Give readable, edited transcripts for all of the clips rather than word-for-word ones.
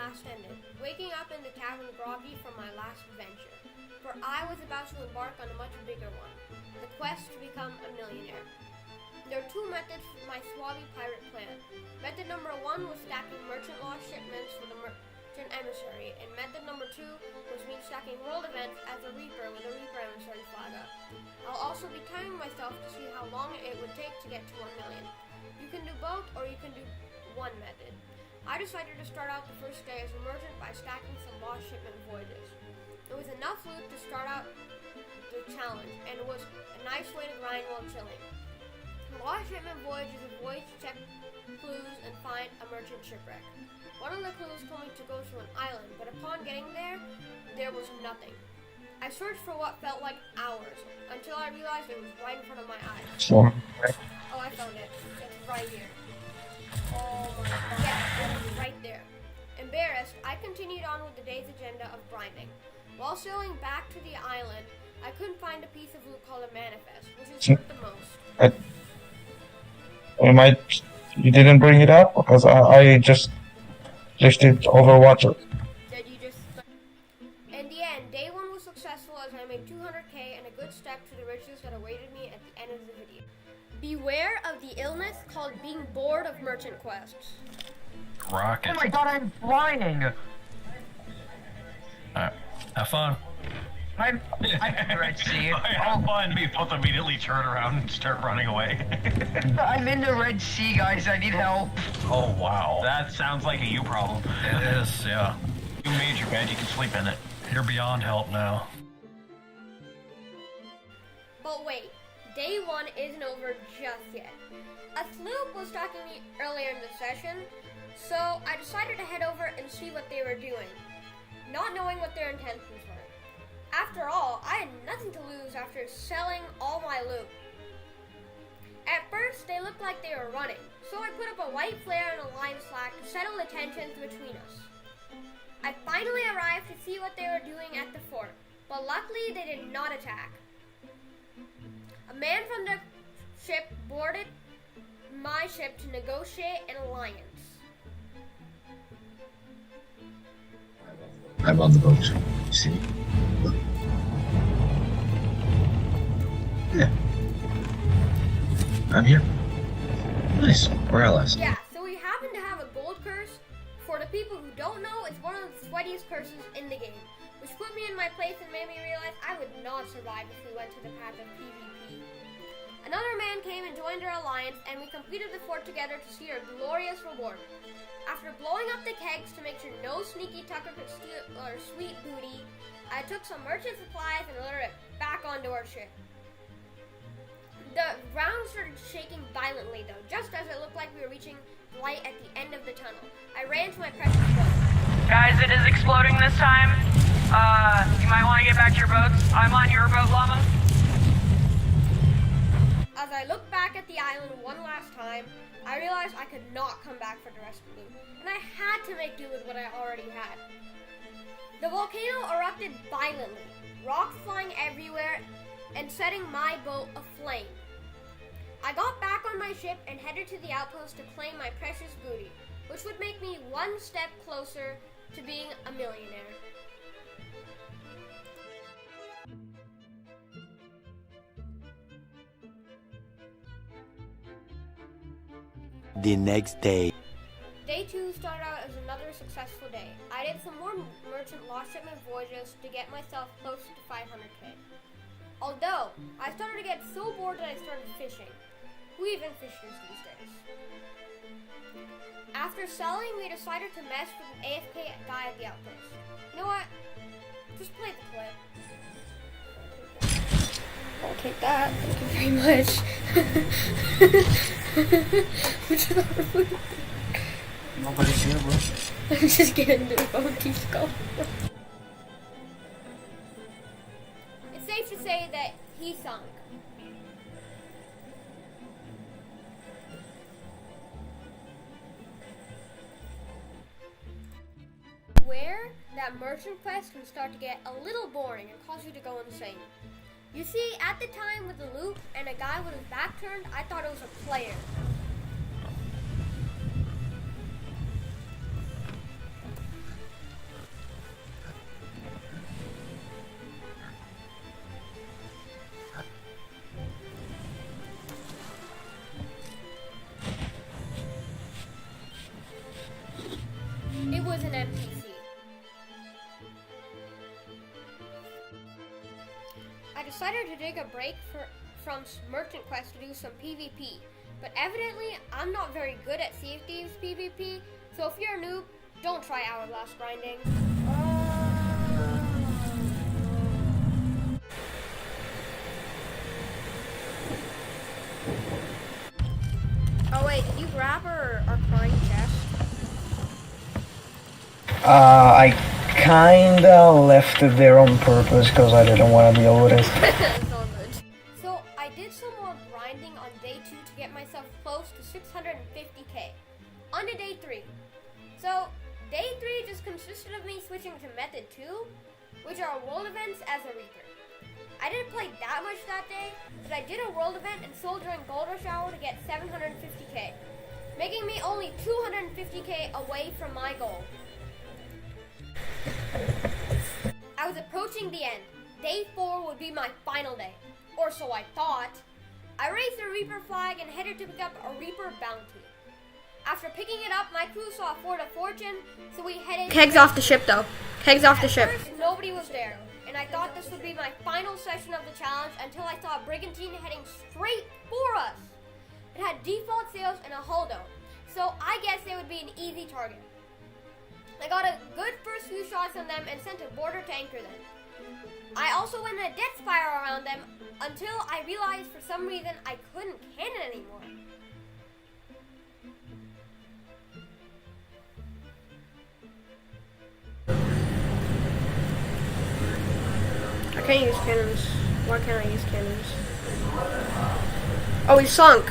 last ended, waking up in the cabin groggy from my last adventure, for I was about to embark on a much bigger one, the quest to become a millionaire. There are two methods for my Swabi pirate plan. Method number 1 was stacking merchant lost shipments with a merchant emissary, and method number 2 was me stacking world events as a reaper with a reaper emissary flag up. I'll also be timing myself to see how long it would take to get to 1 million. You can do both, or you can do one method. I decided to start out the first day as a merchant by stacking some lost shipment voyages. It was enough loot to start out the challenge, and it was a nice way to grind while chilling. Lost shipment voyage is a voyage to check clues and find a merchant shipwreck. One of the clues told me to go to an island, but upon getting there, there was nothing. I searched for what felt like hours, until I realized it was right in front of my eyes. Oh, I found it. It's right here. Oh my god. Yeah, it was right there. Embarrassed, I continued on with the day's agenda of grinding. While sailing back to the island, I couldn't find a piece of loot called a manifest, which is worth the most. You didn't bring it up? Because I just did Overwatch. Did you just... In the end, day 1 was successful as I made 200k and a good step to the riches that awaited me at the end of the video. Beware of the illness called being bored of merchant quests. Rocket. Oh my god, I'm flying! Alright, have fun. I'm in the Red Sea. Have fun. We both immediately turn around and start running away. I'm in the Red Sea, guys. I need help. Oh wow, that sounds like a you problem. It is, yeah. You made your bed, you can sleep in it. You're beyond help now. But wait, day 1 isn't over just yet. A sloop was stalking me earlier in the session, so I decided to head over and see what they were doing, not knowing what their intentions were. After all, I had nothing to lose after selling all my loot. At first, they looked like they were running, so I put up a white flare and a line slack to settle the tensions between us. I finally arrived to see what they were doing at the fort, but luckily they did not attack. A man from the ship boarded my ship to negotiate an alliance. I'm on the boat. See? Look. Yeah. I'm here. Nice. We're allies. Yeah, so we happen to have a gold curse. For the people who don't know, it's one of the sweatiest curses in the game, which put me in my place and made me realize I would not survive if we went to the path of PvP. Another man came and joined our alliance, and we completed the fort together to see our glorious reward. After blowing up the kegs to make sure no sneaky tucker could steal our sweet booty, I took some merchant supplies and loaded it back onto our ship. The ground started shaking violently though, just as it looked like we were reaching light at the end of the tunnel. I ran to my precious boat. Guys, it is exploding this time. You might want to get back to your boats. I'm on your boat, Llama. As I looked back at the island one last time, I realized I could not come back for the rest of the loot, and I had to make do with what I already had. The volcano erupted violently, rocks flying everywhere, and setting my boat aflame. I got back on my ship and headed to the outpost to claim my precious booty, which would make me one step closer to being a millionaire. The next day. Day 2 started out as another successful day. I did some more merchant lost shipment voyages to get myself close to 500k. Although, I started to get so bored that I started fishing. Who even fishes these days? After selling, we decided to mess with an AFK guy at the outpost. You know what? Just play the clip. I'll take that. Thank you very much. Nobody's here, bro. I'm just getting the phone to skull. It's safe to say that he sunk. Where that merchant quest can start to get a little boring and cause you to go insane. You see, at the time with the loot and a guy with his back turned, I thought it was a player. NPC. I decided to take a break from Merchant Quest to do some PvP, but evidently I'm not very good at Sea of Thieves PvP, so if you're a noob, don't try hourglass grinding. Oh wait, did you grab our crying chest? I kinda left it there on purpose because I didn't want to deal with it. It's all good. So I did some more grinding on day 2 to get myself close to 650k. On to day 3. So day 3 just consisted of me switching to method 2, which are world events as a Reaper. I didn't play that much that day, but I did a world event and sold during Gold Rush Hour to get 750k, making me only 250k away from my goal. I was approaching the end. Day 4 would be my final day, or so I thought. I raised the Reaper flag and headed to pick up a Reaper bounty. After picking it up, my crew saw a Fort of Fortune, so we headed... Kegs off the ship, though. Kegs off the ship. At first, nobody was there, and I thought this would be my final session of the challenge until I saw a brigantine heading straight for us. It had default sails and a hull, so I guess they would be an easy target. I got a good first few shots on them and sent a border to anchor them. I also went a death spiral around them until I realized for some reason I couldn't cannon anymore. I can't use cannons. Why can't I use cannons? Oh, we sunk.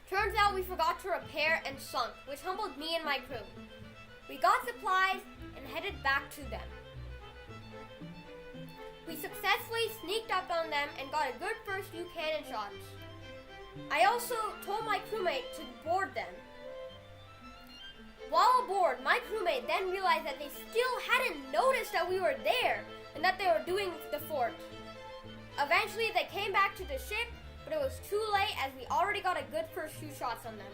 Turns out we forgot to repair and sunk, which humbled me and my crew. We got supplies and headed back to them. We successfully sneaked up on them and got a good first few cannon shots. I also told my crewmate to board them. While aboard, my crewmate then realized that they still hadn't noticed that we were there and that they were doing the fort. Eventually, they came back to the ship, but it was too late as we already got a good first few shots on them.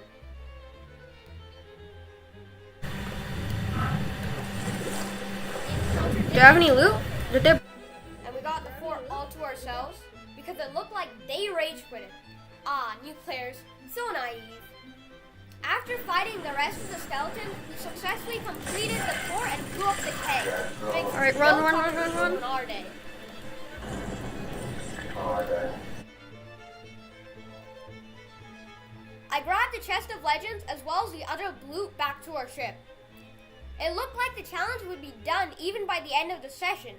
Do you have any loot? Did they... And we got the fort all to ourselves because it looked like they rage quitted. Ah, new players, so naive. After fighting the rest of the skeletons, we successfully completed the fort and blew up the keg. Alright, run. On our day. I grabbed the chest of legends as well as the other loot back to our ship. It looked like the challenge would be done even by the end of the session,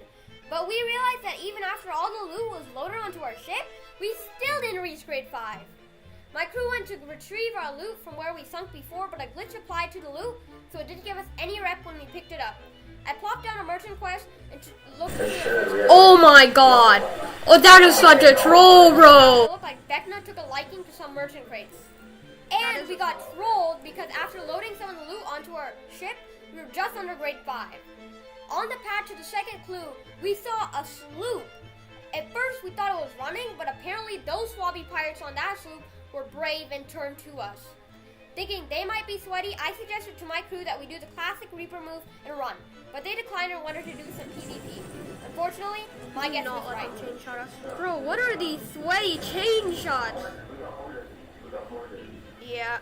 but we realized that even after all the loot was loaded onto our ship, we still didn't reach grade 5. My crew went to retrieve our loot from where we sunk before, but a glitch applied to the loot, so it didn't give us any rep when we picked it up. I plopped down a merchant quest and looked at it. Oh my god! Oh, that is such a troll, bro! It looked like Vecna took a liking to some merchant crates. And we got trolled because after loading some of the loot onto our ship, we were just under grade 5. On the path to the second clue, we saw a sloop. At first, we thought it was running, but apparently those swabby pirates on that sloop were brave and turned to us. Thinking they might be sweaty, I suggested to my crew that we do the classic Reaper move and run, but they declined and wanted to do some PvP. Unfortunately, my guess was right. Bro, what are these sweaty chain shots? Yeah,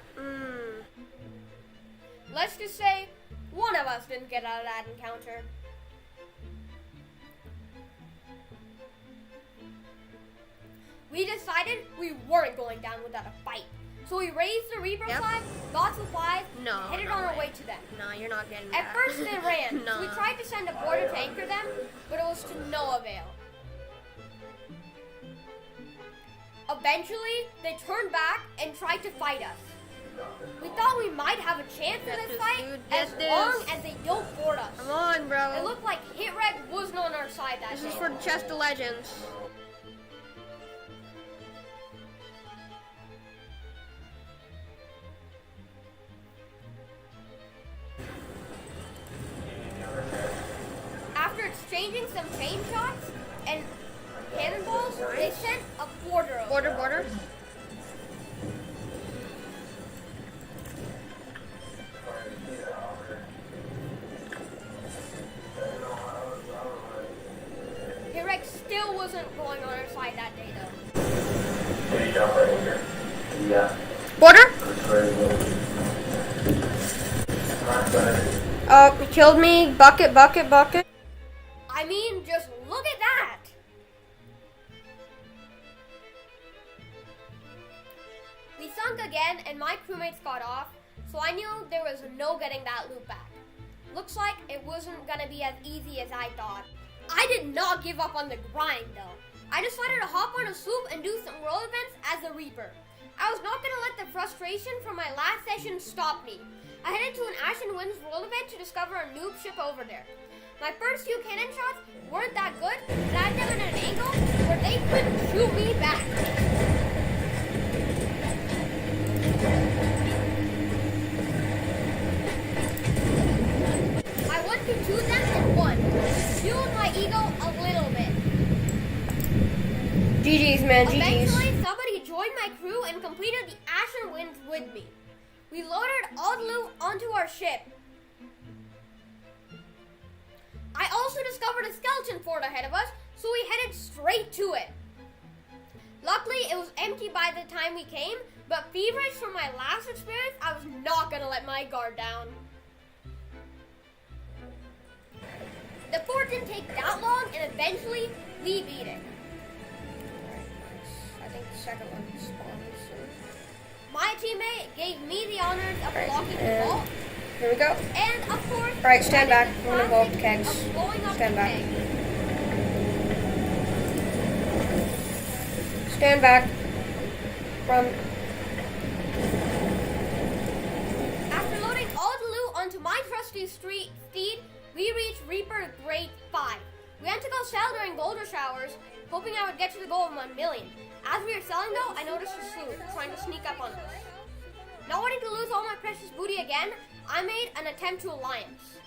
Let's just say, one of us didn't get out of that encounter. We decided we weren't going down without a fight. So we raised the Reaper flag, got supplies, and headed on our way to them. No, you're not getting that. At first they ran, so we tried to send a boarder to anchor them, but it was to no avail. Eventually, they turned back and tried to fight us. We thought we might have a chance in this fight as long as they don't board us. Come on, bro. It looked like hit reg wasn't on our side that day. This is for the chest of legends. After exchanging some chain shots and cannonballs, they sent a boarder over. Border. wasn't going on our side that day though. Border? Oh, he killed me. Bucket, bucket, bucket. I mean, just look at that. We sunk again and my crewmates got off, so I knew there was no getting that loot back. Looks like it wasn't gonna be as easy as I thought. I did not give up on the grind though. I decided to hop on a sloop and do some world events as a Reaper. I was not gonna let the frustration from my last session stop me. I headed to an Ashen Winds world event to discover a noob ship over there. My first few cannon shots weren't that good, but I had them at an angle where they couldn't shoot me back. I 1v2'd them and won. Fueled my ego a little bit. GG's, man, GG's. Eventually, somebody joined my crew and completed the Ashen Winds with me. We loaded all the loot onto our ship. I also discovered a skeleton fort ahead of us, so we headed straight to it. Luckily, it was empty by the time we came, but feverish from my last experience, I was not gonna let my guard down. The fort didn't take that long, and eventually, we beat it. I think the second one spawns soon. My teammate gave me the honors of Right, blocking the and vault, here we go. and of course, Alright, stand I back. did We're gonna the blow up the classic kegs. of blowing up Stand the back. keg. Stand back. Run. After loading all the loot onto my trusty steed, we reached Reaper Grade 5. We had to go sell during Boulder Showers, hoping I would get to the goal of 1 million. As we were selling though, I noticed a sloop trying to sneak up on us. Not wanting to lose all my precious booty again, I made an attempt to alliance.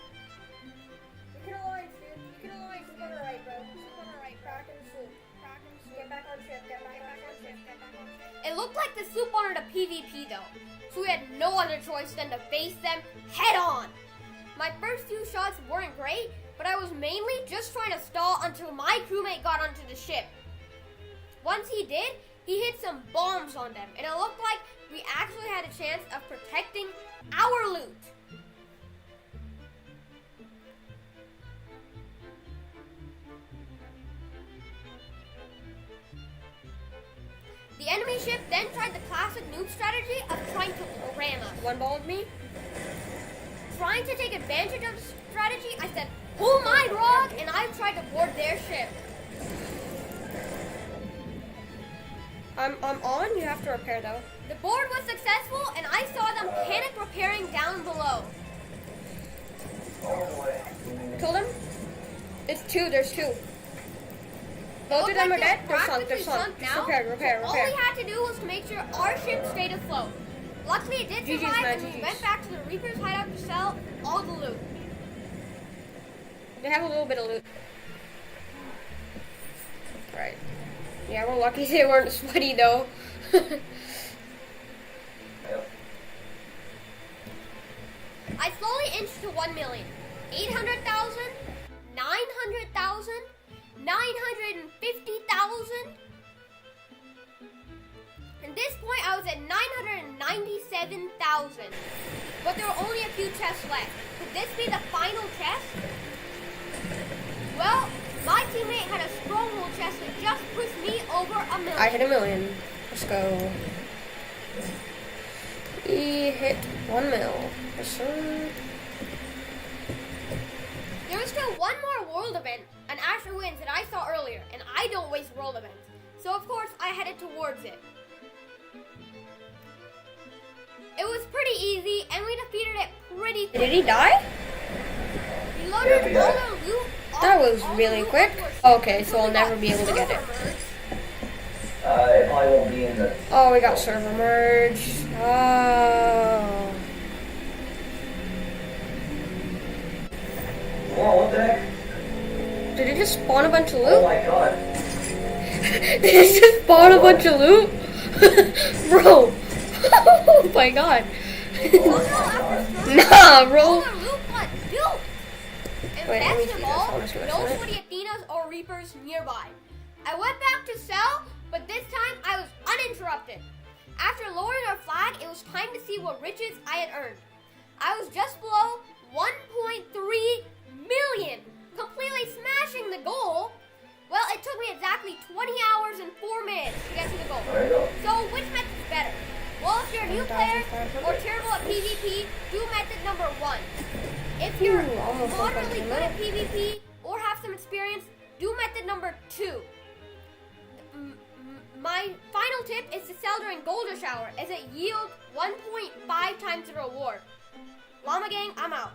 You can alliance, dude. You can alliance. Look on the right, bro. Look on the right. Crack and sloop. Crack and sloop. Get back on ship. Get back on ship. Get back on ship. It looked like the sloop wanted a PvP though, so we had no other choice than to face them head on. My first few shots weren't great, but I was mainly just trying to stall until my crewmate got onto the ship. Once he did, he hit some bombs on them, and it looked like we actually had a chance of protecting our loot. The enemy ship then tried the classic noob strategy of trying to ram us. One ball with me. Trying to take advantage of the strategy, I said, "Pull my rock," and I tried to board their ship. I'm on. You have to repair though. The board was successful, and I saw them panic repairing down below. Killed him. It's two. There's two. Both of them are dead. They're sunk. They're sunk. Just Now, repair. all we had to do was to make sure our ship stayed afloat. Luckily, it did GG's, survive, man, and we GG's. went back to the Reaper's hideout to sell all the loot. They have a little bit of loot. Right. Yeah, we're lucky they weren't sweaty though. I slowly inched to 1 million. 800,000, 900,000, 950,000. At this point, I was at 997,000. But there were only a few chests left. Could this be the final chest? Well, my teammate had a stronghold chest that just pushed me over 1 million. I hit 1 million. Let's go. He hit 1 mil. Yes, sir. There was still one more world event, an Asher Winds that I saw earlier, and I don't waste world events. So of course, I headed towards it. It was pretty easy, and we defeated it pretty quickly. Did he die? We loaded all the loot. That was really quick. Okay, so I'll never be able to get it. It probably won't be in the. Oh, we got server merge. Oh. Whoa, what the heck? Did it just spawn a bunch of Oh loot? my god. Did it just spawn a bunch of loot? Bro. Oh my god. Nah, bro. All the loot got built. And Wait, let me best see of this. I all, wanna see what's no in it. sweaty Athenas or Reapers nearby. I went back to sell, but this time I was uninterrupted. After lowering our flag, it was time to see what riches I had earned. I was just below 1.3 million, completely smashing the goal. Well, it took me exactly 20 hours and 4 minutes to get to the goal. So which method's better? Well, if you're a new player or terrible at PvP, do method number 1. If you're moderately good at PvP or have some experience, do method number 2. My final tip is to sell during Gold Rush Hour, as it yields 1.5 times the reward. Llama Gang, I'm out.